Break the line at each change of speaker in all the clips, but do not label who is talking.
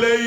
ਲਈ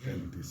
35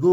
2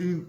3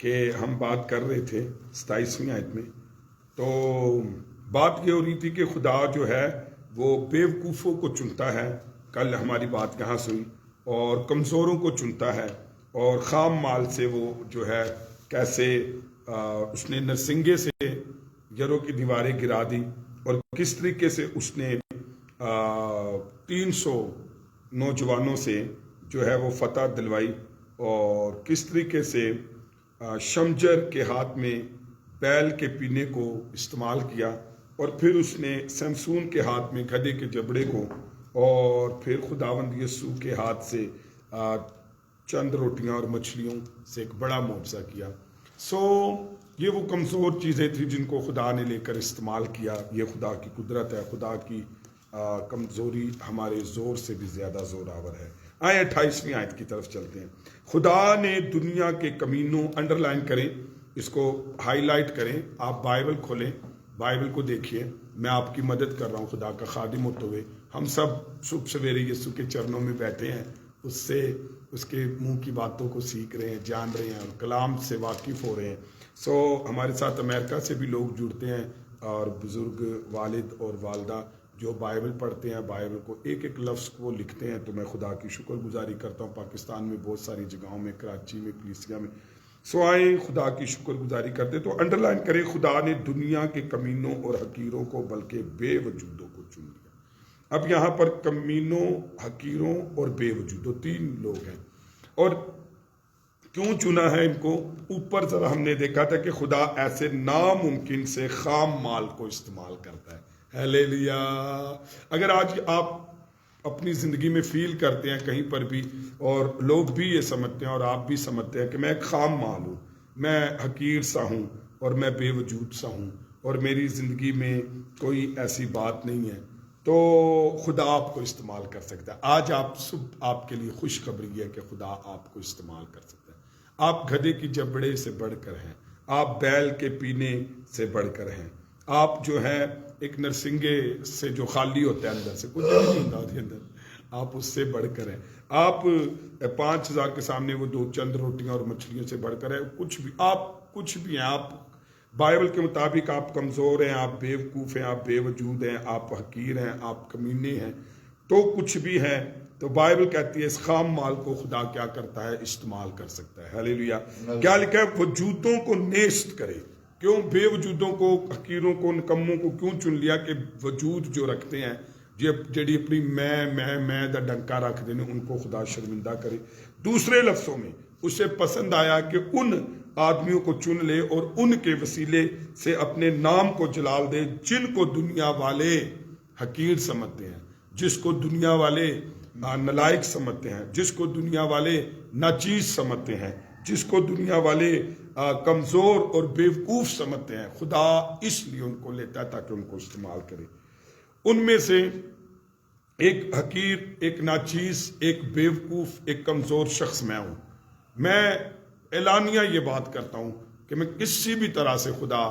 کہ ہم بات کر رہے تھے 27ویں آیت میں، تو بات یہ ہو رہی تھی کہ خدا جو ہے وہ بیوقوفوں کو چنتا ہے، کل ہماری بات کہاں سے ہوئی، اور کمزوروں کو چنتا ہے، اور خام مال سے وہ جو ہے کیسے اس نے نرسنگے سے یرو کی دیواریں گرا دی، اور کس طریقے سے اس نے 300 نوجوانوں سے جو ہے وہ فتح دلوائی، اور کس طریقے سے شمجر کے ہاتھ میں بیل کے پینے کو استعمال کیا، اور پھر اس نے سمسون کے ہاتھ میں گدھے کے جبڑے کو، اور پھر خداوند یسوع کے ہاتھ سے چند روٹیاں اور مچھلیوں سے ایک بڑا معجزہ کیا۔ یہ وہ کمزور چیزیں تھیں جن کو خدا نے لے کر استعمال کیا۔ یہ خدا کی قدرت ہے، خدا کی کمزوری ہمارے زور سے بھی زیادہ زور آور ہے۔ آئیں 28ویں آیت کی طرف چلتے ہیں۔ خدا نے دنیا کے کمینوں، انڈرلائن کریں، اس کو ہائی لائٹ کریں، آپ بائبل کھولیں، بائبل کو دیکھیے، میں آپ کی مدد کر رہا ہوں خدا کا خادم ہوتے ہوئے۔ ہم سب صبح سویرے یسوع کے چرنوں میں بیٹھے ہیں، اس سے اس کے منہ کی باتوں کو سیکھ رہے ہیں، جان رہے ہیں، اور کلام سے واقف ہو رہے ہیں۔ ہمارے ساتھ امریکہ سے بھی لوگ جڑتے ہیں، اور بزرگ والد اور والدہ جو بائبل پڑھتے ہیں، بائبل کو ایک ایک لفظ کو لکھتے ہیں، تو میں خدا کی شکر گزاری کرتا ہوں۔ پاکستان میں بہت ساری جگہوں میں، کراچی میں، کلیسیا میں، آئیں خدا کی شکر گزاری کرتے۔ تو انڈرلائن کریں، خدا نے دنیا کے کمینوں اور حقیروں کو بلکہ بے وجودوں کو چن لیا۔ اب یہاں پر کمینوں، حقیروں اور بے وجودوں 3 لوگ ہیں، اور کیوں چنا ہے ان کو؟ اوپر ذرا ہم نے دیکھا تھا کہ خدا ایسے ناممکن سے خام مال کو استعمال کرتا ہے۔ ہیلیلویا! اگر آج آپ اپنی زندگی میں فیل کرتے ہیں کہیں پر بھی، اور لوگ بھی یہ سمجھتے ہیں اور آپ بھی سمجھتے ہیں کہ میں ایک خام مال ہوں، میں حقیر سا ہوں، اور میں بے وجود سا ہوں، اور میری زندگی میں کوئی ایسی بات نہیں ہے، تو خدا آپ کو استعمال کر سکتا ہے۔ آج آپ کے لیے خوشخبری ہے کہ خدا آپ کو استعمال کر سکتا ہے۔ آپ گدھے کی جبڑے سے بڑھ کر ہیں، آپ بیل کے پینے سے بڑھ کر ہیں، آپ جو ہے ایک نرسنگے سے جو خالی ہوتا ہے اندر سے، کچھ بھی نہیں ہوتا اس کے اندر، آپ اس سے بڑھ کر ہیں۔ آپ 5000 کے سامنے وہ 2 چند روٹیاں اور مچھلیوں سے بڑھ کر ہے، آپ کچھ بھی ہیں۔ آپ بائبل کے مطابق آپ کمزور ہیں، آپ بیوقوف ہیں، آپ بے وجود ہیں، آپ حقیر ہیں، آپ کمینے ہیں، تو کچھ بھی ہیں، تو بائبل کہتی ہے اس خام مال کو خدا کیا کرتا ہے؟ استعمال کر سکتا ہے۔ ہیلیلویا! کیا لکھا ہے؟ وجودوں کو نیست کرے۔ کیوں بے وجودوں کو، حقیروں کو، نکموں کو کیوں چن لیا؟ کہ وجود جو رکھتے ہیں، جڑی اپنی میں دا ڈنکا رکھ دینے، ان کو خدا شرمندہ کرے۔ دوسرے لفظوں میں اسے پسند آیا کہ ان آدمیوں کو چن لے اور ان کے وسیلے سے اپنے نام کو جلال دے، جن کو دنیا والے حقیر سمجھتے ہیں، جس کو دنیا والے نالائق سمجھتے ہیں، جس کو دنیا والے ناچیز سمجھتے ہیں، جس کو دنیا والے کمزور اور بیوقوف سمجھتے ہیں۔ خدا اس لیے ان کو لیتا ہے تاکہ ان کو استعمال کرے۔ ان میں سے ایک حقیر، ایک ناچیز، ایک بیوقوف، ایک کمزور شخص میں ہوں۔ میں اعلانیہ یہ بات کرتا ہوں کہ میں کسی بھی طرح سے خدا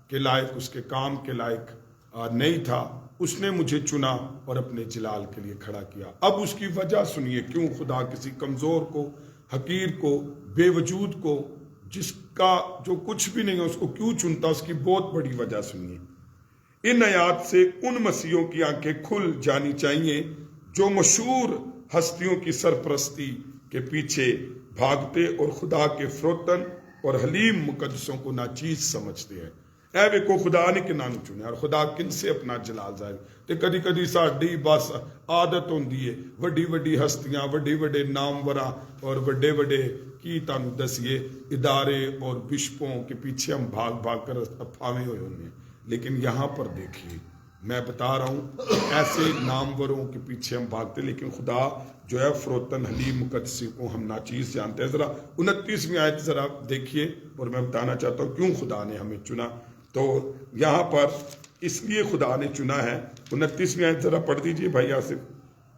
کے لائق، اس کے کام کے لائق نہیں تھا۔ اس نے مجھے چنا اور اپنے جلال کے لیے کھڑا کیا۔ اب اس کی وجہ سنیے، کیوں خدا کسی کمزور کو، حقیر کو، بے وجود کو، جس کا جو کچھ بھی نہیں ہے، اس کو کیوں چنتا، اس کی بہت بڑی وجہ سنیے۔ ان آیات سے ان مسیحوں کی آنکھیں کھل جانی چاہیے جو مشہور ہستیوں کی سرپرستی کے پیچھے بھاگتے اور خدا کے فروتن اور حلیم مقدسوں کو ناچیز سمجھتے ہیں۔ اے ویکو خدا نے کناں نوں چنیا، اور خدا کن سے اپنا جلال ظاہر تے کدی کدی ساڈی بس عادت ہوندی ہے وڈی وڈی ہستیاں، وڈے وڈے ناموراں اور وڈے وڈے کی تانوں دسیے ادارے اور بشپوں کے پیچھے ہم بھاگ بھاگ کر پھاوے ہوئے ہونے ہیں۔ لیکن یہاں پر دیکھیے، میں بتا رہا ہوں ایسے ناموروں کے پیچھے ہم بھاگتے، لیکن خدا جو ہے فروتن حلیم مقدسی کو ہم ناچیز جانتے ہیں۔ ذرا 29ویں آیت ذرا دیکھیے، اور میں بتانا چاہتا ہوں کیوں خدا نے ہمیں چنا۔ تو یہاں پر اس لیے خدا نے چنا ہے۔ 29ویں آیت ذرا پڑھ دیجئے بھائی آصف۔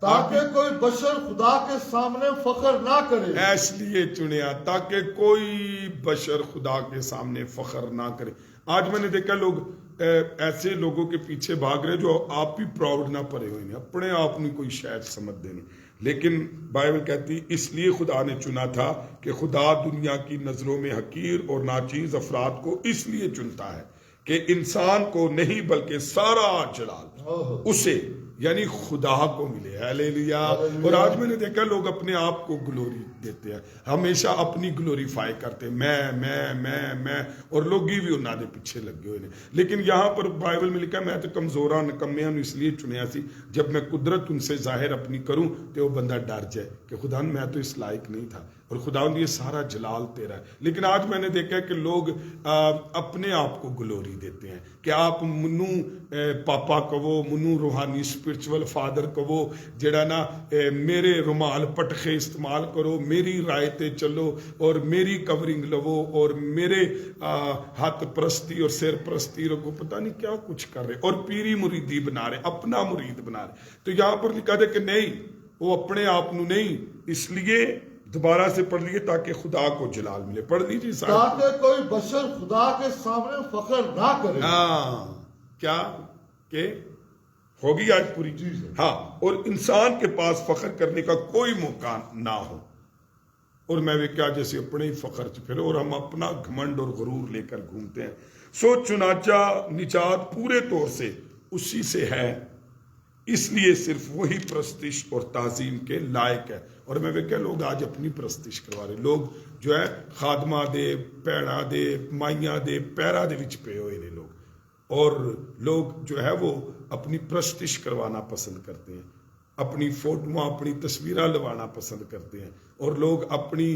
تاکہ کوئی بشر خدا کے سامنے فخر نہ کرے۔
اس لیے چنیا تاکہ کوئی بشر خدا کے سامنے فخر نہ کرے۔ آج میں نے دیکھا لوگ ایسے لوگوں کے پیچھے بھاگ رہے جو آپ بھی پراؤڈ نہ پڑے ہوئے ہیں، اپنے آپ نہیں کوئی شاید سمجھ دینے، لیکن بائبل کہتی اس لیے خدا نے چنا تھا کہ خدا دنیا کی نظروں میں حقیر اور ناچیز افراد کو اس لیے چنتا ہے کہ انسان کو نہیں بلکہ سارا جلال اسے یعنی خدا کو ملے. ہیلیلویا. اور آج میں نے دیکھا لوگ اپنے آپ کو گلوری دیتے ہیں, ہمیشہ اپنی گلوریفائی کرتے ہیں, میں اور لوگ ہی بھی انہوں نے پیچھے لگے ہوئے ہیں. لیکن یہاں پر بائبل میں لکھا میں تو کمزوراں نکمیاں اس لیے چنیا سی جب میں قدرت ان سے ظاہر اپنی کروں تو وہ بندہ ڈر جائے کہ خدا میں تو اس لائق نہیں تھا اور خدا یہ سارا جلال تیرا ہے. لیکن آج میں نے دیکھا کہ لوگ اپنے آپ کو گلوری دیتے ہیں کہ آپ منو پاپا کہو, منو روحانی اسپرچول فادر کہو, جڑا نا میرے رومال پٹخے استعمال کرو, میری رائتے چلو اور میری کورنگ لو اور میرے ہاتھ پرستی اور سر پرستی رکھو, پتہ نہیں کیا کچھ کر رہے اور پیری مریدی بنا رہے, اپنا مرید بنا رہے. تو یہاں پر لکھا دے کہ نہیں, وہ اپنے آپ نو نہیں, اس لیے دوبارہ سے پڑھ لیے تاکہ خدا کو جلال ملے. پڑھ لیجیے
تاکہ کوئی بشر خدا کے سامنے فخر نہ کرے.
کیا کہ ہوگی آج پوری چیز. ہاں, اور انسان کے پاس فخر کرنے کا کوئی موقع نہ ہو. اور میں بھی کیا جیسے اپنے ہی فخر سے پھر اور ہم اپنا گھمنڈ اور غرور لے کر گھومتے ہیں. سو چنانچہ نجات پورے طور سے اسی سے ہے, اس لیے صرف وہی پرستش اور تعظیم کے لائق ہے. اور میں بھی کیا لوگ آج اپنی پرستش کروا رہے, لوگ جو ہے خادمہ دے پیڑا دے مائیاں دے پیرا دے وچ پے ہوئے نے لوگ, اور لوگ جو ہے وہ اپنی پرستش کروانا پسند کرتے ہیں, اپنی فوٹوਆਂ اپنی تصویریں لوانا پسند کرتے ہیں, اور لوگ اپنی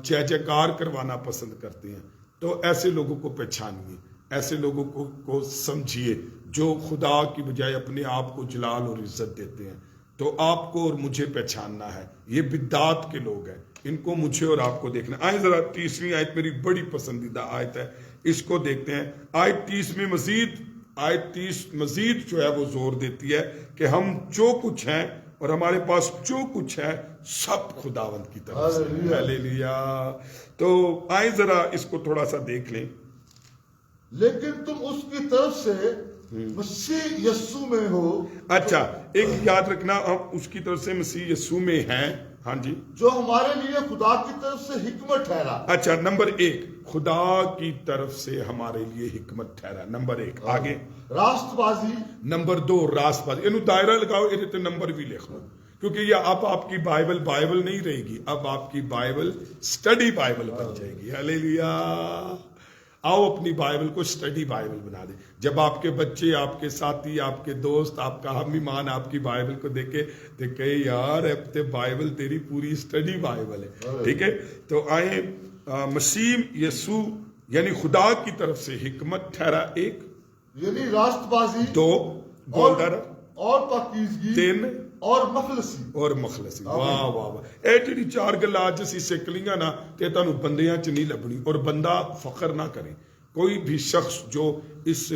جے جےکار کروانا پسند کرتے ہیں. تو ایسے لوگوں کو پہچانیے, ایسے لوگوں کو سمجھیے جو خدا کی بجائے اپنے آپ کو جلال اور عزت دیتے ہیں. تو آپ کو اور مجھے پہچاننا ہے, یہ بدعت کے لوگ ہیں, ان کو مجھے اور آپ کو دیکھنا. آئیں ذرا 30ویں آیت میری بڑی پسندیدہ آیت ہے, اس کو دیکھتے ہیں. آیت 30 میں مزید جو ہے وہ زور دیتی ہے کہ ہم جو کچھ ہیں اور ہمارے پاس جو کچھ ہے سب خداوند کی طرف سے. ہیلیلویا. تو آئیں ذرا اس کو تھوڑا سا دیکھ لیں.
لیکن تم اس کی طرف سے مسیح یسوع میں ہو.
اچھا, ایک یاد رکھنا, ہم اس کی طرف سے مسیح یسوع میں ہیں. ہاں جی,
جو ہمارے لیے خدا کی طرف سے حکمت ٹھہرا.
اچھا, نمبر 1 خدا کی طرف سے ہمارے لیے حکمت ٹھہرا. نمبر 1 آگے
راست بازی.
نمبر 2 راست بازی. انہوں دائرہ لگاؤ, یہ تے نمبر بھی لکھ لو, کیونکہ یہ اب آپ کی بائبل نہیں رہے گی, اب آپ کی بائبل سٹڈی بائبل بن جائے گی. ہیلیلویا. آؤ اپنی بائبل کو سٹڈی بائبل بنا دیں. جب آپ کے بچے, آپ کے ساتھی, آپ کے دوست, آپ کا ہم ایمان آپ کی بائبل کو دیکھے تو کہے یار اب تے بائبل تیری پوری سٹڈی بائبل ہے. ٹھیک ہے, تو آئیں مسیح یسوع یعنی خدا کی طرف سے حکمت ٹھہرا 1,
یعنی راست بازی
2 گولڈر
اور پاکیزگی
3
اور مخلصی.
واہ واہ واہ. اے جڑی 4 گلاں اج اسی سکھ لیاں نا تے تانوں بندیاں چ نہیں لبنی. اور بندہ فخر نہ کرے, کوئی بھی شخص جو اس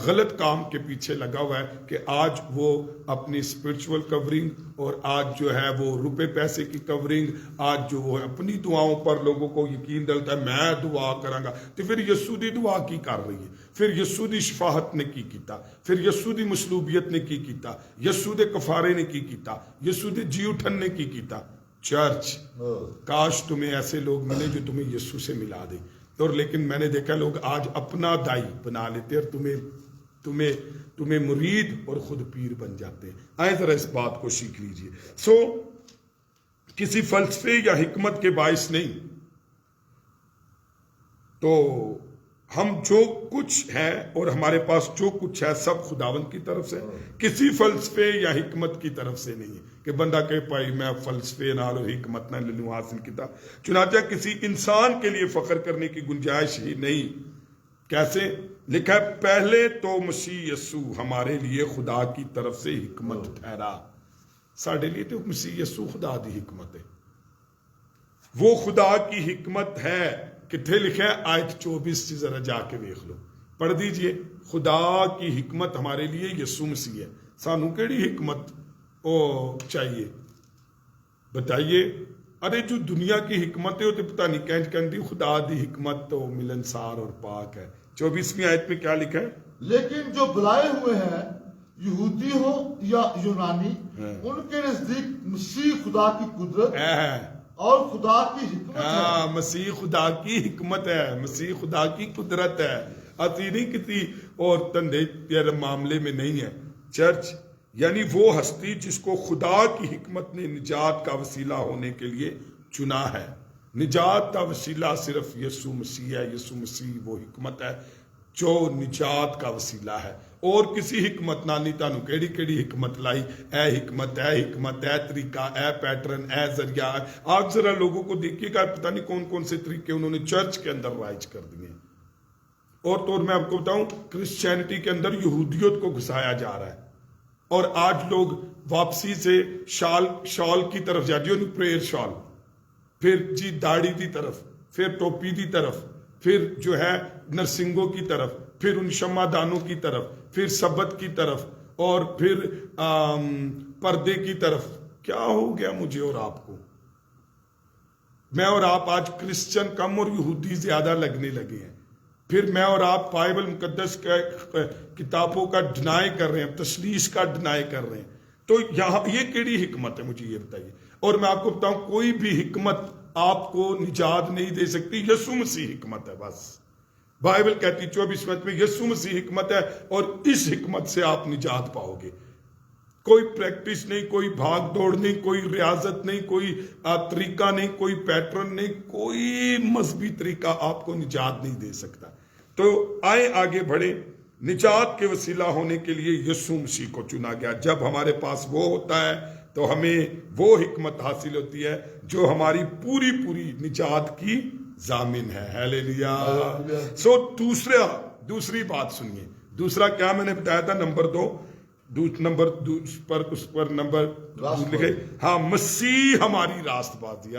غلط کام کے پیچھے لگا ہوا ہے کہ آج وہ اپنی اسپرچول کورنگ اور آج جو ہے وہ روپے پیسے کی کورنگ, آج جو وہ اپنی دعاؤں پر لوگوں کو یقین ڈلتا ہے میں دعا کراں گا, تو پھر یسوع دی دعا کی کر رہی ہے, پھر یسوع دی شفاعت نے کی کیتا, پھر یسوع دی مصلوبیت نے کی کیتا, یسوع دے کفارے نے کی کیتا, یسوع دے جی اٹھن نے کی کیتا. چرچ کاش تمہیں ایسے لوگ ملے جو تمہیں یسوع سے ملا دے. اور لیکن میں نے دیکھا لوگ آج اپنا دائی بنا لیتے اور تمہیں مرید اور خود پیر بن جاتے ہیں. آئیں ذرا اس بات کو سیکھ لیجئے. سو کسی فلسفے یا حکمت کے باعث نہیں, تو ہم جو کچھ ہے اور ہمارے پاس جو کچھ ہے سب خداوند کی طرف سے, کسی فلسفے یا حکمت کی طرف سے نہیں ہے کہ بندہ کہے پائی میں فلسفے نال اور حکمت نہ لوں حاصل کیتا. چنانچہ کسی انسان کے لیے فخر کرنے کی گنجائش ہی نہیں. کیسے لکھا ہے, پہلے تو مسیح یسوع ہمارے لیے خدا کی طرف سے حکمت ٹھہرا. ساڈے لیے تو مسیح یسوع خدا دی حکمت ہے, وہ خدا کی حکمت ہے. کتنے لکھا ہے آیت 24 سے ذرا جا کے دیکھ لو, پڑھ دیجئے. خدا کی حکمت ہمارے لیے یسوع مسیح ہے. سانو کیڑی حکمت چاہیے بتائیے. ارے جو دنیا کی حکمت ہے وہ تو پتہ نہیں کہن دی, خدا دی حکمت تو ملنسار اور پاک ہے. 24ویں آیت میں کیا لکھا ہے,
لیکن جو بلائے ہوئے ہیں یہودی ہو یا یونانی، ان کے نزدیک مسیح خدا کی قدرت اور خدا کی حکمت ہے۔
مسیح خدا کی حکمت ہے، مسیح خدا کی قدرت ہے، اتی نہیں کسی اور تندے پیار معاملے میں نہیں ہے۔ چرچ یعنی وہ ہستی جس کو خدا کی حکمت نے نجات کا وسیلہ ہونے کے لیے چنا ہے۔ نجات کا وسیلہ صرف یسوع مسیح ہے، یسوع مسیح وہ حکمت ہے جو نجات کا وسیلہ ہے۔ اور کسی حکمت نہ نہیں تانوں کیڑی کیڑی حکمت لائی، اے حکمت اے طریقہ اے پیٹرن اے ذریعہ۔ آپ ذرا لوگوں کو دیکھیے گا، پتہ نہیں کون کون سے طریقے انہوں نے چرچ کے اندر رائج کر دیے۔ اور طور میں آپ کو بتاؤں، کرسچینٹی کے اندر یہودیت کو گھسایا جا رہا ہے، اور آج لوگ واپسی سے شال کی طرف جاتے ہیں، پریئر شال، پھر جی داڑھی کی طرف، پھر ٹوپی کی طرف، پھر جو ہے نرسنگوں کی طرف، پھر ان شمع دانوں کی طرف، پھر سبت کی طرف، اور پھر پردے کی طرف۔ کیا ہو گیا مجھے اور آپ کو؟ میں اور آپ آج کرسچن کم اور یہودی زیادہ لگنے لگے ہیں۔ پھر میں اور آپ بائبل مقدس کتابوں کا ڈینائی کر رہے ہیں، تشلیش کا ڈینائی کر رہے ہیں۔ تو یہاں یہ کیڑی حکمت ہے، مجھے یہ بتائیے۔ اور میں آپ کو بتاؤں، کوئی بھی حکمت آپ کو نجات نہیں دے سکتی، یسوع مسیح حکمت ہے بس۔ بائبل کہتی 24 میں یسوع مسیح حکمت ہے، اور اس حکمت سے آپ نجات پاؤ گے۔ کوئی پریکٹس نہیں، کوئی بھاگ دوڑ نہیں، کوئی ریاضت نہیں، کوئی طریقہ نہیں، کوئی پیٹرن نہیں، کوئی مذہبی طریقہ آپ کو نجات نہیں دے سکتا۔ تو آئے آگے بڑھے۔ نجات کے وسیلہ ہونے کے لیے یسوع مسیح کو چنا گیا۔ جب ہمارے پاس وہ ہوتا ہے تو ہمیں وہ حکمت حاصل ہوتی ہے جو ہماری پوری نجات کی ضامن ہے۔ ہیلیلویا۔ دوسری بات سنیے۔ دوسرا کیا میں نے بتایا تھا؟ نمبر 2 اس پر نمبر لکھے، ہاں، مسیح ہماری راست بازی۔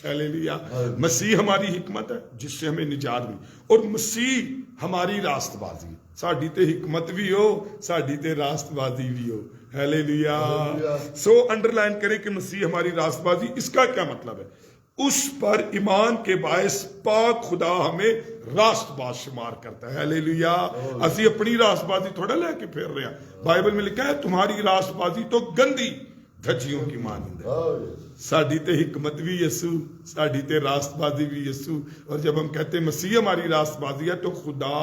ہیلیلویا۔ مسیح ہماری حکمت ہے جس سے ہمیں نجات ملی، اور مسیح ہماری راست بازی۔ ساڈی تے حکمت بھی ہو، ساڈی تے راست بازی بھی ہو۔ ہیلیلویا۔ انڈر لائن کریں کہ مسیح ہماری راست بازی۔ اس کا کیا مطلب ہے؟ اس پر ایمان کے باعث پاک خدا ہمیں راست باز شمار کرتا ہے۔ ہیلیلویا۔ اسی اپنی راست بازی تھوڑا لے کے پھر رہے ہیں۔ بائبل میں لکھا ہے تمہاری راست بازی تو گندی دھجیوں کی مانند ہے۔ ساڈی تے حکمت بھی یسوع، ساڈی تے راست بازی بھی یسوع۔ اور جب ہم کہتے ہیں مسیح ہماری راست بازی ہے، تو خدا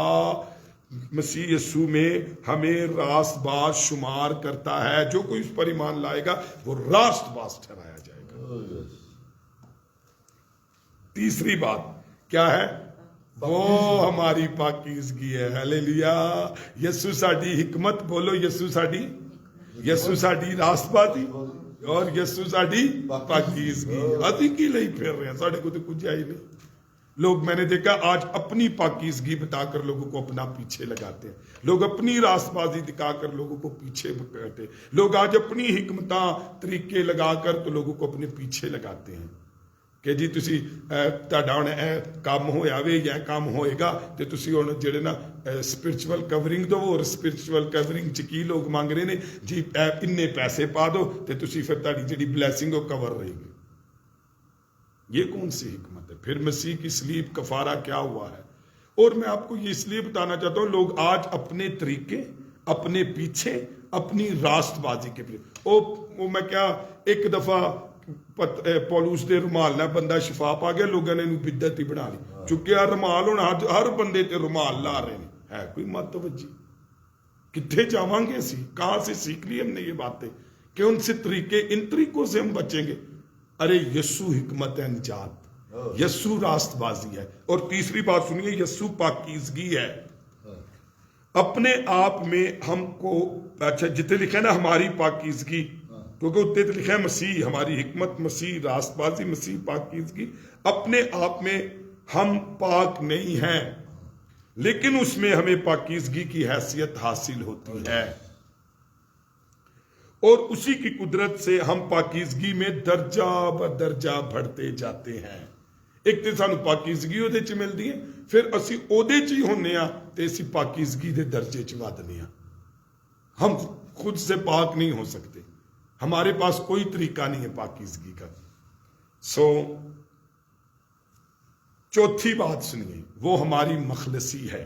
مسیح یسوع میں ہمیں راست باز شمار کرتا ہے۔ جو کوئی اس پر ایمان لائے گا وہ راست باز ٹھہرایا جائے گا۔ تیسری بات کیا ہے؟ وہ ہماری پاکیزگی ہے۔ ہیلیلویا۔ یسوع ساڈی حکمت، بولو یسوع ساڈی راست بازی، اور یسوع ساڈی پاکیزگی۔ اسی کی لئی پھر رہے ہیں، ساڈے کو تو کچھ ہے ہی نہیں۔ لوگ، میں نے دیکھا آج اپنی پاکیزگی بتا کر لوگوں کو اپنا پیچھے لگاتے ہیں۔ لوگ اپنی راست بازی دکھا کر لوگوں کو پیچھے کرتے۔ لوگ آج اپنی حکمتاں طریقے لگا کر تو لوگوں کو اپنے پیچھے لگاتے ہیں کہ جی تسی تہاڈا ہن کام ہویا وے یا کام ہوئے گا تے تسی ہن جڑے نا سپرچول کورنگ دو، اور سپرچول کورنگ چ کی لوگ مانگ رہے نے جی اتنے پیسے پا دو تے تسی پھر تہاڈی جڑی بلیسنگ وہ کور رہے گی۔ یہ کون سی حکمت ہے؟ پھر مسیح کی صلیب کفارہ کیا ہوا ہے؟ اور میں آپ کو یہ اس لیے بتانا چاہتا ہوں، لوگ آج اپنے طریقے، اپنے پیچھے، اپنی راست بازی کے پیچھے، میں کیا ایک دفعہ پولوس دے رومال نہ بندہ شفا پا گیا، لوگوں نے بدعت ہی بنا لی، چونکہ رومال ہونا ہر بندے تے رومال لا رہے ہیں۔ ہے کوئی مت توجہ؟ کتنے جاواں گے اسی؟ کہاں سے سیکھ لی ہم نے یہ باتیں کہ ان سے طریقے، ان طریقوں سے ہم بچیں گے؟ ارے یسوع حکمت ہے نجات، یسوع راست بازی ہے۔ اور تیسری بات سنیے، یسوع پاکیزگی ہے۔ اپنے آپ میں ہم کو، اچھا جتنے لکھے نا ہماری پاکیزگی، کیونکہ اتنے تو لکھا ہے مسیح ہماری حکمت، مسیح راست بازی، مسیح پاکیزگی۔ اپنے آپ میں ہم پاک نہیں ہیں، لیکن اس میں ہمیں پاکیزگی کی حیثیت حاصل ہوتی ہے، اور اسی کی قدرت سے ہم پاکیزگی میں درجہ بدرجہ بڑھتے جاتے ہیں۔ ایک تو سانو پاکیزگی اودے چ ملدی ہے، پھر اسی اودے چ ہی ہونے ہاں تے اسی پاکیزگی دے درجے چ ودنے ہاں۔ ہم خود سے پاک نہیں ہو سکتے، ہمارے پاس کوئی طریقہ نہیں ہے پاکیزگی کا۔ چوتھی بات سنیے، وہ ہماری مخلصی ہے۔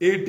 A.T.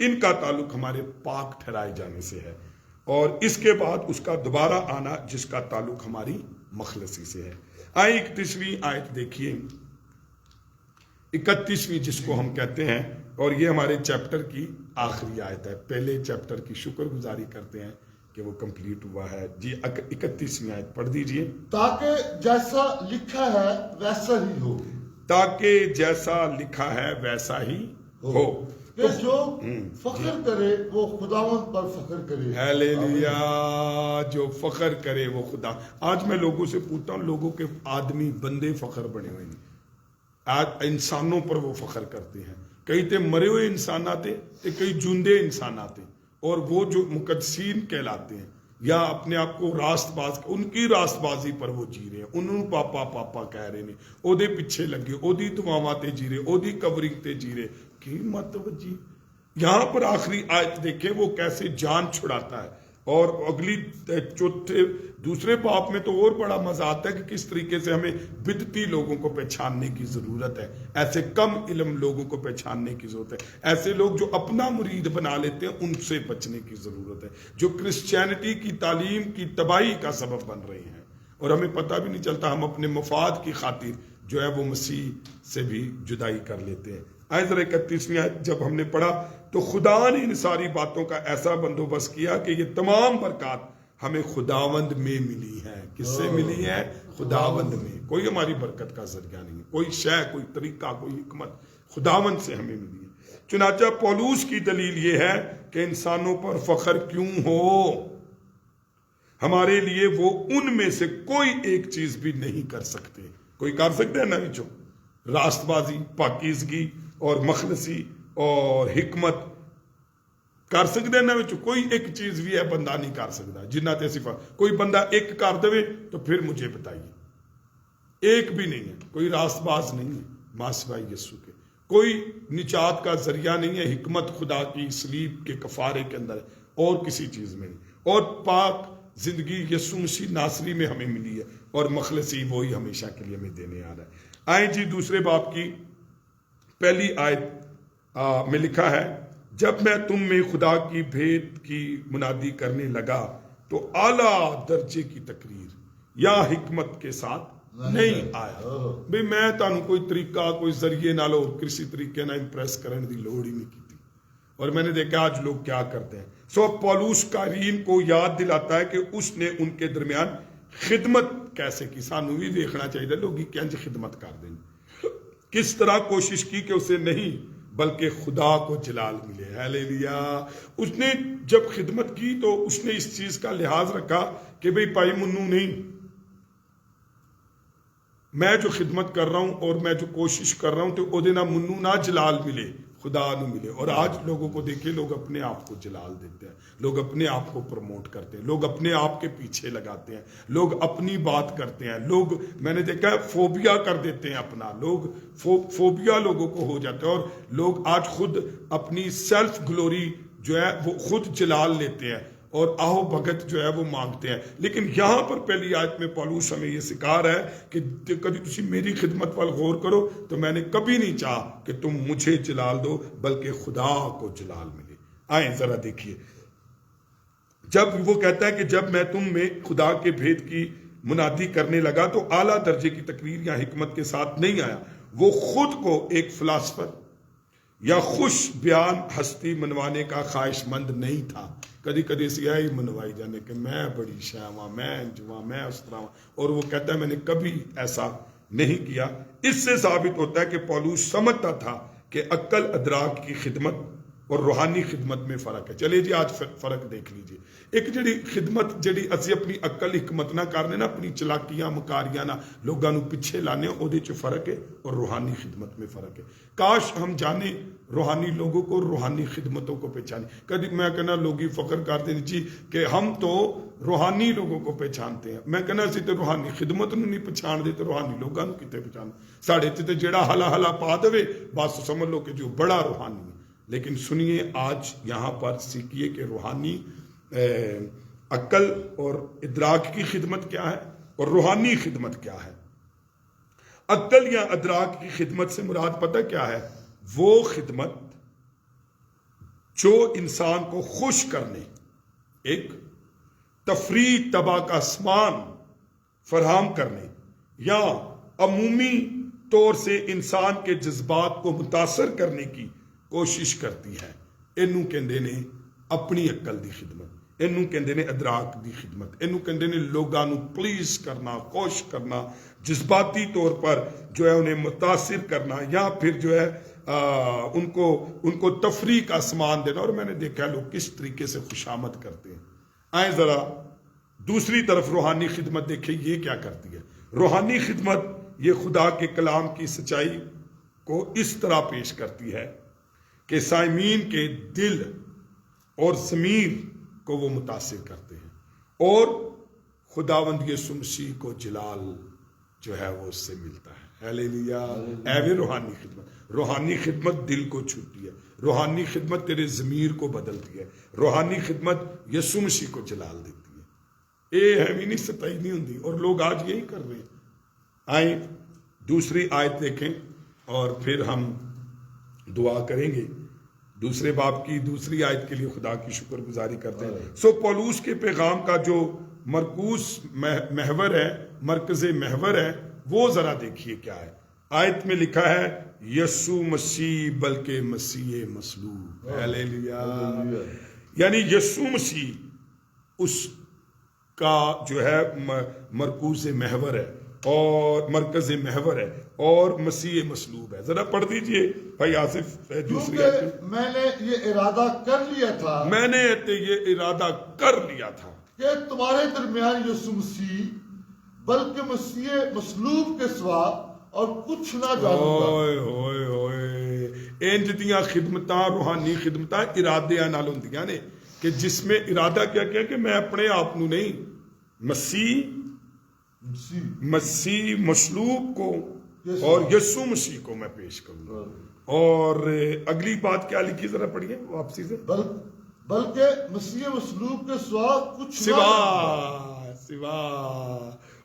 ان کا تعلق ہمارے پاک ٹھہرائے جانے سے ہے، اور اس کے بعد اس کا دوبارہ آنا جس کا تعلق ہماری مخلصی سے ہے۔ آئے 31ویں آیت دیکھیے، 31ویں جس کو ہم کہتے ہیں، اور یہ ہمارے چیپٹر کی آخری آیت ہے۔ پہلے چیپٹر کی شکر گزاری کرتے ہیں کہ وہ کمپلیٹ ہوا ہے۔ جی 31ویں آیت پڑھ دیجئے۔
تاکہ جیسا لکھا ہے ویسا ہی ہو،
تاکہ جیسا لکھا ہے ویسا ہی ہو،
کہ جو فخر کرے وہ خداوند پر فخر کرے۔
ہیلیلویا، جو فخر کرے وہ خدا۔ آج میں لوگوں سے پوچھتا ہوں، لوگوں کے آدمی بندے فخر بنے ہوئے ہیں، آج انسانوں پر وہ فخر کرتے ہیں۔ کئی تے مرے ہوئے انسان آتے، کئی جوندے انسان آتے، اور وہ جو مقدسین کہلاتے ہیں یا اپنے آپ کو راست باز، ان کی راست بازی پر وہ جی رہے ہیں، انہوں پاپا پاپا کہہ رہے ہیں، او دے پیچھے لگے، او دی دعاواں تے جی رہے، او دی کورنگ تے جی رہے۔ کی متوجہ یہاں پر آخری آیت دیکھیں وہ کیسے جان چھڑاتا ہے، اور اگلی چوتھے دوسرے باب میں تو اور بڑا مزہ آتا ہے کہ کس طریقے سے ہمیں بدعتی لوگوں کو پہچاننے کی ضرورت ہے، ایسے کم علم لوگوں کو پہچاننے کی ضرورت ہے، ایسے لوگ جو اپنا مرید بنا لیتے ہیں ان سے بچنے کی ضرورت ہے، جو کرسچینٹی کی تعلیم کی تباہی کا سبب بن رہے ہیں، اور ہمیں پتہ بھی نہیں چلتا، ہم اپنے مفاد کی خاطر جو ہے وہ مسیح سے بھی جدائی کر لیتے ہیں۔ آئے ذرا 31ویں آیت جب ہم نے پڑھا تو خدا نے ان ساری باتوں کا ایسا بندوبست کیا کہ یہ تمام برکات ہمیں خداوند میں ملی ہیں۔ کس سے ملی ہے؟ خداوند میں۔ کوئی ہماری برکت کا ذریعہ نہیں، کوئی شے، کوئی طریقہ، کوئی حکمت، خداوند سے ہمیں ملی ہے۔ چنانچہ پولوس کی دلیل یہ ہے کہ انسانوں پر فخر کیوں ہو، ہمارے لیے وہ ان میں سے کوئی ایک چیز بھی نہیں کر سکتے۔ کوئی کر سکتے ہیں نہ بچوں؟ راست بازی، پاکیزگی اور مخلصی اور حکمت کر سکتے ہیں نہ بچوں؟ کوئی ایک چیز بھی ہے بندہ نہیں کر سکتا جنہ تے صفات۔ کوئی بندہ ایک کر دے تو پھر مجھے بتائیے، ایک بھی نہیں ہے، کوئی راست باز نہیں ہے ماں سوائے یسوع کے، کوئی نجات کا ذریعہ نہیں ہے، حکمت خدا کی صلیب کے کفارے کے اندر ہے اور کسی چیز میں نہیں، اور پاک زندگی یسوع مسیح ناصری میں ہمیں ملی ہے، اور مخلصی وہی ہمیشہ کے لیے ہمیں دینے آ رہا ہے۔ آئیں جی دوسرے باب کی پہلی آیت میں لکھا ہے، جب میں تم میں خدا کی بھید کی منادی کرنے لگا تو اعلیٰ درجے کی تقریر یا حکمت کے ساتھ نہیں آیا۔ بھئی میں تانوں کوئی طریقہ، کوئی ذریعے نہ لو، کسی طریقے نہ امپریس کرنے دی لوڑ ہی نہیں کی، اور میں نے دیکھا آج لوگ کیا کرتے ہیں۔ سو پولوس قارئین کو یاد دلاتا ہے کہ اس نے ان کے درمیان خدمت کیسے کی۔ سانوں بھی دیکھنا چاہیے لوگ کینج خدمت کر دیں، کس طرح کوشش کی کہ اسے نہیں بلکہ خدا کو جلال ملے۔ ہیلیلویا۔ اس نے جب خدمت کی تو اس نے اس چیز کا لحاظ رکھا کہ بھئی پائی منو نہیں، میں جو خدمت کر رہا ہوں اور میں جو کوشش کر رہا ہوں تو او دینا منو نہ جلال ملے، خدا نو ملے۔ اور آج لوگوں کو دیکھیں، لوگ اپنے آپ کو جلال دیتے ہیں، لوگ اپنے آپ کو پروموٹ کرتے ہیں، لوگ اپنے آپ کے پیچھے لگاتے ہیں، لوگ اپنی بات کرتے ہیں، لوگ میں نے دیکھا ہے فوبیا کر دیتے ہیں اپنا، لوگ فوبیا لوگوں کو ہو جاتے ہیں، اور لوگ آج خود اپنی سیلف گلوری جو ہے وہ خود جلال لیتے ہیں اور آہو بھگت جو ہے وہ مانگتے ہیں۔ لیکن یہاں پر پہلی آیت میں پولوس ہمیں یہ سکھا رہا ہے کہ کبھی تسی میری خدمت وال غور کرو تو میں نے کبھی نہیں چاہا کہ تم مجھے جلال دو بلکہ خدا کو جلال ملے۔ آئیں ذرا دیکھیے، جب وہ کہتا ہے کہ جب میں تم میں خدا کے بھید کی منادی کرنے لگا تو اعلیٰ درجے کی تقریر یا حکمت کے ساتھ نہیں آیا، وہ خود کو ایک فلاسفر یا خوش بیان ہستی منوانے کا خواہش مند نہیں تھا۔ کدی کدی سیاہی منوائی جانے کہ میں بڑی شاواں، میں جواں، میں اس طرح، اور وہ کہتا ہے میں نے کبھی ایسا نہیں کیا۔ اس سے ثابت ہوتا ہے کہ پولوس سمجھتا تھا کہ عقل ادراک کی خدمت اور روحانی خدمت میں فرق ہے۔ چلے جی آج فرق دیکھ لیجئے۔ ایک جڑی خدمت جڑی اسی اپنی عقل حکمت نہ کرنے نا، اپنی چلاکیاں مکاریاں نہ لوگاں نو پیچھے لانے، او دے چ فرق ہے، اور روحانی خدمت میں فرق ہے۔ کاش ہم جانے روحانی لوگوں کو، روحانی خدمتوں کو پہچانے۔ کبھی میں کہنا لوگ ہی فخر کرتے ہیں جی کہ ہم تو روحانی لوگوں کو پہچانتے ہیں، میں کہنا اسی تے روحانی خدمت نو نہیں پہچان دے تو روحانی لوگاں نو کتے پہچان؟ ساڑھے تے جڑا ہلا ہلا پا دے بس سمجھ لو کہ جو بڑا روحانی ہے۔ لیکن سنیے آج یہاں پر سیکھیے کہ روحانی عقل اور ادراک کی خدمت کیا ہے اور روحانی خدمت کیا ہے۔ عقل یا ادراک کی خدمت سے مراد پتہ کیا ہے؟ وہ خدمت جو انسان کو خوش کرنے، ایک تفریح طبع کا سامان فراہم کرنے یا عمومی طور سے انسان کے جذبات کو متاثر کرنے کی کوشش کرتی ہے، اینوں کہندے نے اپنی عقل دی خدمت، اینوں کہندے نے ادراک دی خدمت، اینوں کہندے نے لوگاں نو پلیز کرنا، خوش کرنا، جذباتی طور پر جو ہے انہیں متاثر کرنا، یا پھر جو ہے ان کو تفریح کا سامان دینا۔ اور میں نے دیکھا لوگ کس طریقے سے خوشامد کرتے ہیں۔ آئیں ذرا دوسری طرف روحانی خدمت دیکھیں یہ کیا کرتی ہے۔ روحانی خدمت یہ خدا کے کلام کی سچائی کو اس طرح پیش کرتی ہے کہ سامعین کے دل اور ضمیر کو وہ متاثر کرتے ہیں، اور خداوند یسوع مسیح کو جلال جو ہے وہ اس سے ملتا ہے۔ ہلیلویا۔ اے روحانی خدمت، روحانی خدمت دل کو چھوتی ہے، روحانی خدمت تیرے ضمیر کو بدلتی ہے، روحانی خدمت یسوع مسیح کو جلال دیتی ہے۔ اے ہمیں ستائی نہیں ہوندی، اور لوگ آج یہی کر رہے ہیں۔ آئیں دوسری آیت دیکھیں اور پھر ہم دعا کریں گے۔ دوسرے باب کی دوسری آیت کے لیے خدا کی شکر گزاری کرتے ہیں۔ سو پولوس کے پیغام کا جو مرکز محور ہے وہ ذرا دیکھیے کیا ہے۔ آیت میں لکھا ہے یسوع مسیح بلکہ مسیح مصلوب۔ ہلیلویا۔ یعنی یسوع مسیح اس کا جو ہے مرکوز محور ہے اور مرکز محور ہے، اور مسیح مصلوب ہے۔ ذرا پڑھ دیجئے بھائی آصف دوسری آیت۔
کیونکہ میں نے یہ ارادہ کر لیا تھا،
میں نے یہ ارادہ کر لیا تھا
کہ تمہارے درمیان یسوع مسیح بلکہ مسیح مصلوب کے سوا اور کچھ نہ جانوں گا۔
ہوئے ہوئے ہوئے، انج دیاں خدمتاں، روحانی خدمتاں ارادیاں نال ہوندیاں نے، کہ جس میں ارادہ کیا کیا کہ میں اپنے آپ نو نہیں، مسیح مصلوب کو اور یسوع مسیح کو میں پیش کروں۔ اور اگلی بات کیا لکھی ذرا پڑھیے واپسی سے۔
بلکہ مسیح مصلوب کے سوا کچھ نہ
سوا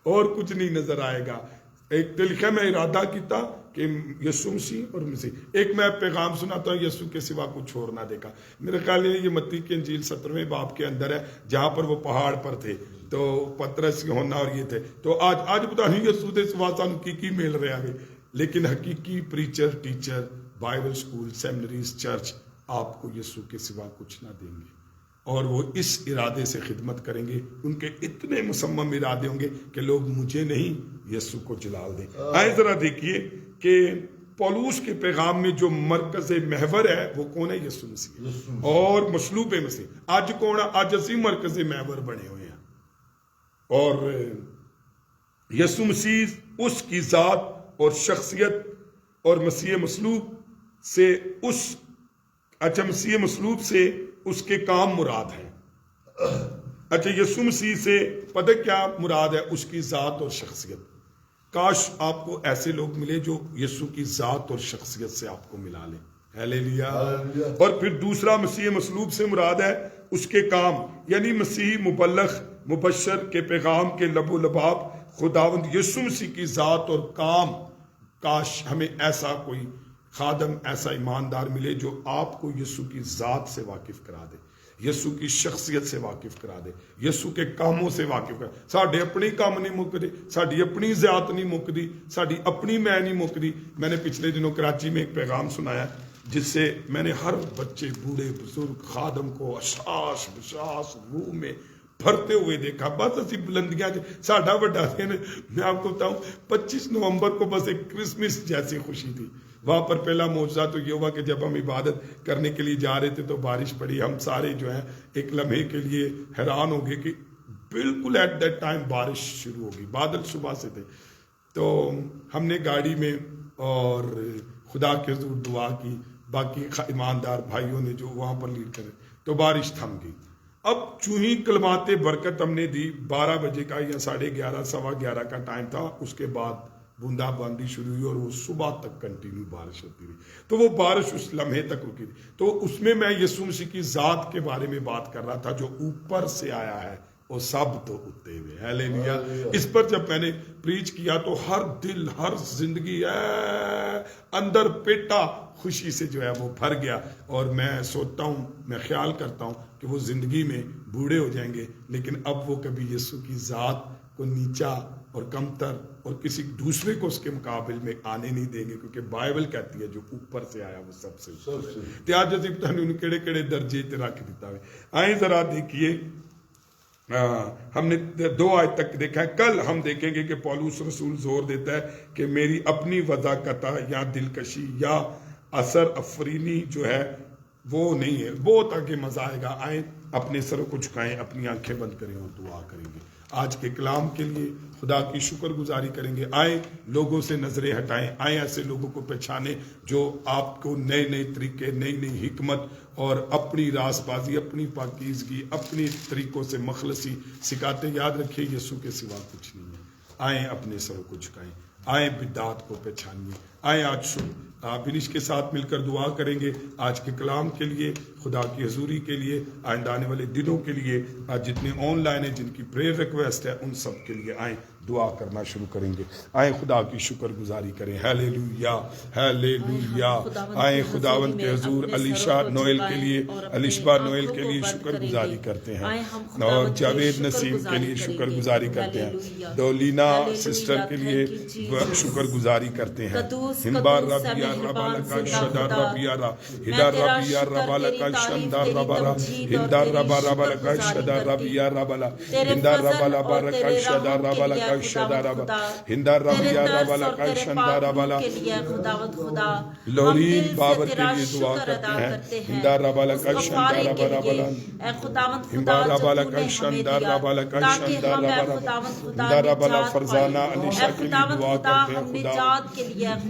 اور کچھ نہیں نظر آئے گا۔ ایک تو لکھا میں ارادہ کیتا کہ یسوع مسیح اور مسیح، ایک میں پیغام سناتا ہوں یسوع کے سوا کچھ اور نہ دیکھا۔ میرے خیال ہے یہ متی کی انجیل 17ویں باب کے اندر ہے، جہاں پر وہ پہاڑ پر تھے تو پترس یوحنا اور یہ تھے، تو آج پتہ نہیں یسوع دے سوا سانو کی مل رہا ہے، لیکن حقیقی preacher, teacher, Bible school, seminaries, church آپ کو یسوع کے سوا کچھ نہ دیں گے، اور وہ اس ارادے سے خدمت کریں گے۔ ان کے اتنے مصمم ارادے ہوں گے کہ لوگ مجھے نہیں یسوع کو جلال دیں۔ آئے ذرا دیکھیے کہ پولوس کے پیغام میں جو مرکز محور ہے وہ کون ہے؟ یسوع مسیح اور مصلوب مسیح۔ آج کون ہے؟ آج اسی مرکز محور بنے ہوئے ہیں، اور یسوع مسیح اس کی ذات اور شخصیت، اور مسیح مصلوب سے مسیح مصلوب سے اس کے کام مراد ہیں۔ اچھا، یسوع مسیح سے پتہ کیا مراد ہے؟ اس کی ذات اور شخصیت۔ کاش آپ کو ایسے لوگ ملے جو یسوع کی ذات اور شخصیت سے آپ کو ملا لیں۔ ہلیلویا۔ اور پھر دوسرا مسیح مصلوب سے مراد ہے اس کے کام، یعنی مسیح مبلغ مبشر کے پیغام کے لب و لباب خداوند یسوع مسیح کی ذات اور کام۔ کاش ہمیں ایسا کوئی خادم، ایسا ایماندار ملے جو آپ کو یسوع کی ذات سے واقف کرا دے، یسوع کی شخصیت سے واقف کرا دے، یسوع کے کاموں سے واقف کرا دے۔ ساڈے اپنے کام نہیں مکدے، ساڈی اپنی ذات نہیں مکدی، ساڈی اپنی میں نہیں مکدی۔ میں نے پچھلے دنوں کراچی میں ایک پیغام سنایا جس سے میں نے ہر بچے، بوڑھے، بزرگ، خادم کو اشاش بشاش روح میں بھرتے ہوئے دیکھا۔ بس اسی بلندیاں ساڈا وڈا دن، میں آپ کو بتاؤں 25 نومبر کو بس ایک کرسمس جیسی خوشی تھی۔ وہاں پر پہلا معجزہ تو یہ ہوا کہ جب ہم عبادت کرنے کے لیے جا رہے تھے تو بارش پڑی۔ ہم سارے جو ہیں ایک لمحے کے لیے حیران ہو گئے کہ بالکل ایٹ دیٹ ٹائم بارش شروع ہوگی، بادل صبح سے تھے۔ تو ہم نے گاڑی میں اور خدا کے حضور دعا کی، باقی ایماندار بھائیوں نے جو وہاں پر لیڈ کرے، تو بارش تھم گئی۔ اب چوں ہی کلمات برکت ہم نے دی، 12 بجے کا یا 11:30 سوا 11 کا ٹائم تھا، اس کے بعد بوندا باندی شروع ہوئی اور وہ صبح تک کنٹینیو بارش ہوتی رہی۔ تو وہ بارش اس لمحے تک رکی تھی۔ تو اس میں یسوع مسیح کی ذات کے بارے میں بات کر رہا تھا جو اوپر سے آیا ہے، وہ سب تو اتے ہوئے۔ ہلیلویا۔ اس پر جب میں نے پریچ کیا تو ہر دل، ہر زندگی اندر پیٹا خوشی سے جو ہے وہ بھر گیا، اور میں سوچتا ہوں، میں خیال کرتا ہوں کہ وہ زندگی میں بوڑھے ہو جائیں گے، لیکن اب وہ کبھی یسوع کی ذات کو نیچا اور کمتر اور کسی دوسرے کو اس کے مقابل میں آنے نہیں دیں گے، کیونکہ بائبل کہتی ہے جو اوپر سے آیا وہ سب سے تیار جیسے پتہ نہیں انہوں کیڑے کیڑے درجے تے رکھ دیتا ہے۔ آئیں ذرا دیکھیے، ہم نے 2 آیت تک دیکھا ہے، کل ہم دیکھیں گے کہ پولس رسول زور دیتا ہے کہ میری اپنی وضاقتہ یا دلکشی یا اثر افرینی جو ہے وہ نہیں ہے، بہت آگے مزہ آئے گا۔ آئیں اپنے سروں کو جھکائیں، اپنی آنکھیں بند کریں اور دعا کریں گے۔ آج کے کلام کے لیے خدا کی شکر گزاری کریں گے۔ آئیں لوگوں سے نظریں ہٹائیں، آئیں ایسے لوگوں کو پہچانیں جو آپ کو نئے نئے طریقے، نئی نئی حکمت اور اپنی راز بازی، اپنی پاکیزگی، اپنی طریقوں سے مخلصی سکھاتے۔ یاد رکھیے یسوع کے سوا کچھ نہیں ہے۔ آئیں اپنے سروں کو جھکائیں، آئیں بدعات کو پہچانیے۔ آئیں آج بنش کے ساتھ مل کر دعا کریں گے آج کے کلام کے لیے، خدا کی حضوری کے لیے، آئندہ آنے والے دنوں کے لیے۔ آج جتنے آن لائن ہیں جن کی پریئر ریکویسٹ ہے ان سب کے لیے آئیں دعا کرنا شروع کریں گے۔ آئیں خدا کی شکر گزاری کریں۔ Hallelujah, hallelujah. آئیں خداوند کے حضور علیشا نوئل کے لیے، علیشبا نوئل کے لیے شکر گزاری کرتے ہیں، اور جاوید نسیم کے لیے شکر گزاری کرتے ہیں، ڈولینا سسٹر کے لیے شکر گزاری کرتے ہیں، ہمبار ربیا ربا لکا شدار ربیا را ہدار ربیا ربا لکا شندار ربا را ہندار ربا ربا لکا شدار ربیا ربا لا ہندار ربا لبا لکا شدار ربا لکا شدار ربا ہندار ربیا ربا لکا شندار ربا لا لورین بابر کے لیے دعا کرتے ہیں، ہندار ربا لکا شندار ربا ربا لا ہمبار ربا لکا شندار ربا لکا شندار ربا را ہندار ربا لا فرزانہ علیشا کے لیے دعا کرتے ہیں، خدا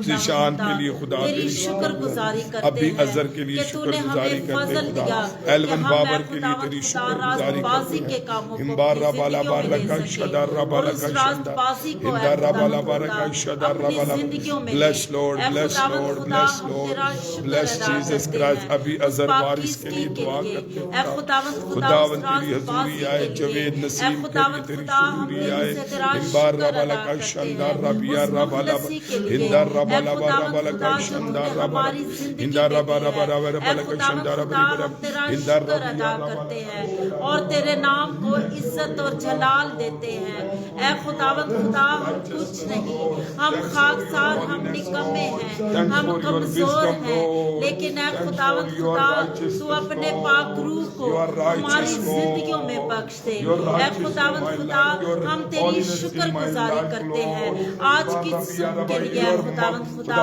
ذیشان کے لیے خدا
تیری شکر گزاری کرتے
ابھی
ہیں
ازر کے لیے
کہ
شکر
تو نے
گزاری
ہمیں
کرتے
فضل
ہیں،
دیا
خدا ایلون
کہ
بابر
ہم
کے لیے تیری شکر گزاری
بازی
کرتے
کے
ہیں،
کاموں کو
ہمبار
اپنی
ربا لبا
زندگیوں میں
لکا
لے
شدار
سکیں،
ربا
اور
لکا
اس راست
شندار
بازی کو اے
ہندار ربا
خداوند
لبا
خدا
لکا شدار
اپنی
ربا لا
زندگیوں میں
بلیس لارڈ،
اے
بلیس
خداوند
لارڈ،
خدا
بلیس
ہم
لارڈ،
تیرا شکر
بلیس
ادا
جیسس
کرتے
کرائسٹ۔
ہیں
ابھی
اس
ازر وارث کے لیے
پاکیزگی
دعا
کے
کرتے
لیے،
ہیں،
اے خداوند خدا اس
خداوند کے لیے
راست
حضوری
بازی
آئے،
کے لیے،
جوید
اے
نسیم کے لیے
خداوند
تیری
خدا ہم
حضوری
دل
آئے،
سے تیرا
ہمبار
شکر
ربا
ادا
لکا
کرتے
شندار
ہیں
ربیا
اس
ربا لبا
مخلصی کے لیے،
ہندار ربا
اے
لبا ربا
خداوند
لکا
خدا جو تو
شندار
نے
ربا
ہماری زندگی
ہندار
میں
ربا
دی
ربا
ہے،
ربا ربا
اے
لکا
خداوند
شندار
خدا
ربا
ہم تیرا
ہندار
شکر
ربیا
ادا
ربا
کرتے ہیں اور تیرے نام کو عزت اور جلال دیتے ہیں۔ اے خداوند خدا ہم کچھ نہیں، ہم خاکسار، ہم نکمے ہیں، ہم کمزور ہیں، لیکن اے خداوند خدا تو اپنے پاک روح کو ہماری زندگیوں میں بخش دے۔ اے خداوند خدا ہم تیری شکر گزاری کرتے ہیں آج کی صبح کے لیے، اے خداوند خدا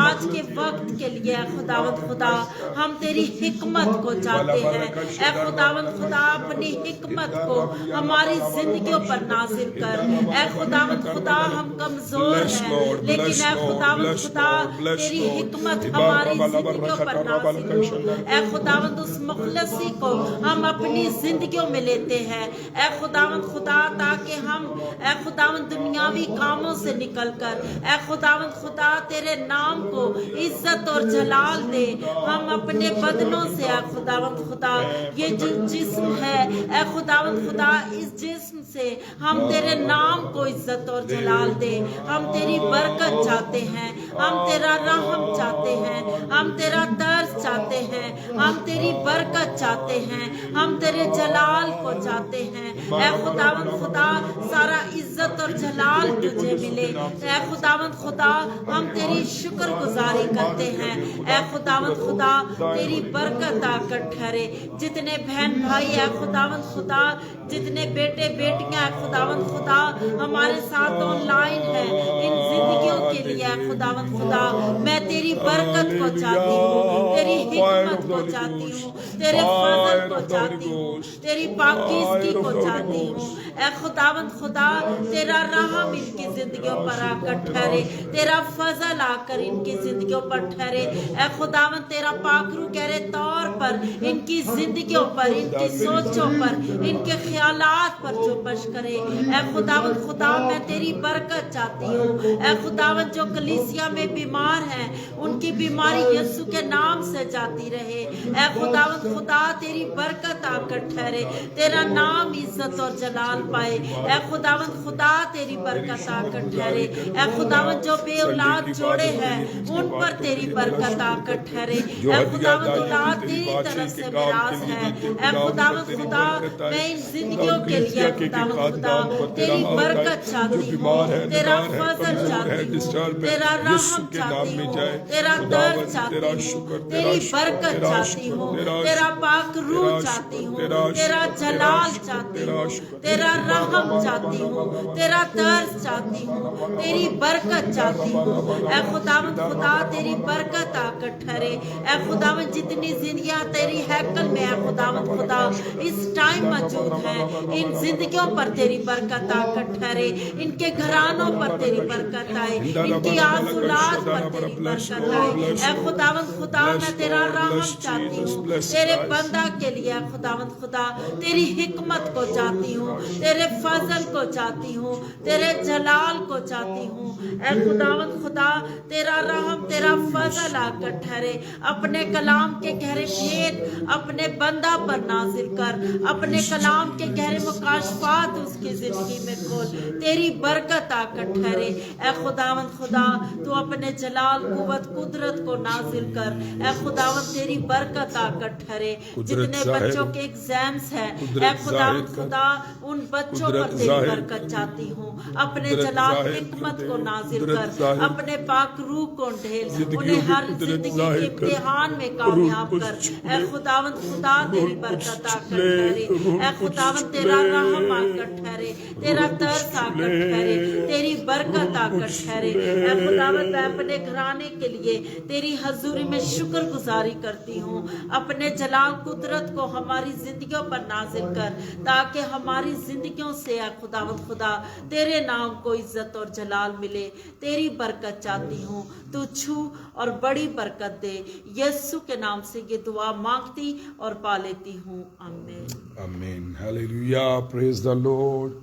آج کے وقت کے لیے، اے خداوند خدا ہم تیری حکمت کو چاہتے ہیں۔ اے خداوند خدا اپنی حکمت کو ہماری زندگیوں پر نازل کر۔ اے خداوند خدا ہم کمزور ہیں، لیکن اے خداوند خدا تیری حکمت ہماری زندگیوں پر نازل ہو۔ اے خداوند اس مخلصی کو ہم اپنی زندگیوں میں لیتے ہیں، اے خداوند خدا تاکہ ہم اے خداوند دنیاوی کاموں سے نکل کر اے خداوند خدا تیرے نام کو عزت اور جلال دے۔ ہم اپنے بدنوں سے اے خداوند خدا یہ جو جسم ہے اے خداوند خدا اس جسم سے ہم تیرے نام کو عزت اور جلال دے۔ ہم تیری برکت چاہتے ہیں، ہم تیرا رحم چاہتے ہیں، ہم تیرا ترس چاہتے ہیں، ہم تیری برکت چاہتے ہیں، ہم تیرے جلال کو چاہتے ہیں۔ اے خداوند خدا سارا عزت اور جلال تجھے ملے۔ اے خداوند خدا ہم تیری شکر گزاری کرتے ہیں۔ اے خداوند خدا تیری برکت آ کر ٹھہرے۔ جتنے بہن بھائی اے خداوند خدا، جتنے بیٹے بیٹیاں اے خداوند خدا ہمارے ساتھ آن لائن ہیں، ان زندگیوں کے لیے اے خداوند خدا میں تیری برکت کو چاہتی ہوں، تیری حکمت کو چاہتی ہوں، تیرے فضل کو چاہتی ہوں، تیری پاکیزگی کو چاہتی ہوں۔ اے خداوند خدا تیرا رحم ان کی زندگیوں پر آ کر ٹھہرے، تیرا فضل آ کر ان کی زندگیوں پر ٹھہرے۔ اے خداوند تیرا پاک روح گہرے طور پر ان کی زندگیوں پر، ان کی سوچوں پر، ان کے خیالات پر جنبش کرے۔ اے خداوند خدا میں تیری برکت چاہتی ہوں۔ اے خداوند جو کلیسیا میں بیمار ہیں ان کی بیماری یسوع کے نام سے جاتی رہے. اے خداوند خدا تیری برکت آ کر ٹھہرے, تیرا نام عزت اور جلال پائے. اے خداوند خدا تیری برکت آ کر ٹھہرے. اے خداوند جو بے اولاد جوڑے ہیں ان پر تیری برکت آ کر ٹھہرے. اے خداوند اولاد تیری طرف سے میراث ہے. اے خداوند خدا میں ان زندگیوں کے لیے خداوند خدا تیری برکت چاہتی ہوں, تیرا فضل چاہتی ہوں, تیرا رحم چاہتی ہوں, تیرا درد چاہتی ہوں, تیری برکت چاہتی ہوں, تیرا پاک روح چاہتی ہوں, تیرا جلال چاہتی ہوں, تیرا رحم چاہتی ہوں, تیرا درد چاہتی ہوں, تیری برکت چاہتی ہوں. اے خداوند خدا تیری برکت آ کر ٹھہرے. اے خداوند جتنی زندگیاں تیری ہیکل میں ہے خداوند خدا اس ٹائم موجود ہیں, ان زندگیوں پر تیری برکت آ کر ٹھہرے. ان کے گھرانوں پر تیری برکت آئے, ان کی اولاد پر تیری برکت آئے. اے خداوند خدا میں تیرا رحم چاہتی ہوں, تیرے بندہ کے لیے خداوند خدا تیری حکمت کو چاہتی ہوں, تیرے فضل کو چاہتی ہوں, تیرے جلال کو چاہتی ہوں. اے خداوند خدا تیرا رحم تیرا فضل آ کر ٹھہرے. اپنے کلام کے گہرے بھید اپنے بندہ پر نازل کر, اپنے کلام کے گہرے مکاشفات اس کی زندگی میں کھول, تیری برکت آ کر ٹھہرے. اے خداوند خدا تو اپنے جلال قوت قدرت کو نازل کر. اے خداوند تیری برکت آ کر ٹھہرے. جتنے بچوں کے ایگزامز ہیں اے خداوند خدا ان بچوں پر تیری برکت چاہتی ہوں. اپنے جلال حکمت کو نازل کر, اپنے پاک روح کو ڈھیل, انہیں ہر زندگی کے امتحان میں کامیاب کر. اے خداوند خدا تیری برکت آ کر ٹھہرے. اے خداوند تیرا رحم آ کر ٹھہرے, تیرا ترس آ کر ٹھہرے, تیری برکت آ کر ٹھہرے. اے خداوند میں اپنے گھرانے کے لیے تیری حضوری میں شکر گزاری کرتی ہوں. اپنے جلال قدرت کو ہماری زندگیوں پر نازل کر تاکہ ہماری زندگیوں سے اے خداوند خدا تیرے نام کو عزت اور جلال ملے. تیری برکت چاہتی ہوں, تو چھو اور بڑی برکت دے. یسوع کے نام سے یہ دعا مانگتی اور پا لیتی ہوں, آمین.
آمین. ہیلیلویا, پریز دا لارڈ,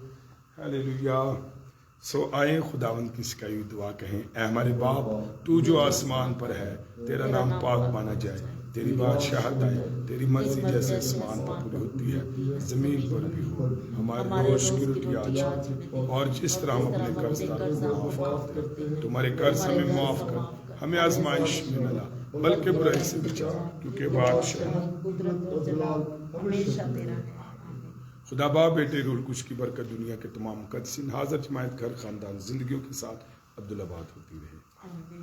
ہیلیلویا. سو آئیں خداوند کی سکھائی ہوئی دعا کہیں. اے ہمارے باپ تو جو آسمان پر ہے, تیرا نام پاک مانا جائے, تیری بادشاہت آئے, تیری مرضی جیسے آسمان پر پوری ہوتی ہے زمین پر بھی ہو. ہمارے روز کی روٹی آج, اور جس طرح ہم اپنے قرض داروں کو معاف کرتے ہیں, تمہارے قرض ہمیں معاف کر, ہمیں آزمائش میں نہ لا بلکہ برائی سے بچا, کیونکہ بادشاہ
ہمیشہ تیرا ہے.
خدا باپ بیٹے روح القدس کی برکت دنیا کے تمام مقدسین حاضر جماعت گھر خاندان زندگیوں کے ساتھ عبدالآباد ہوتی رہے.
آمین.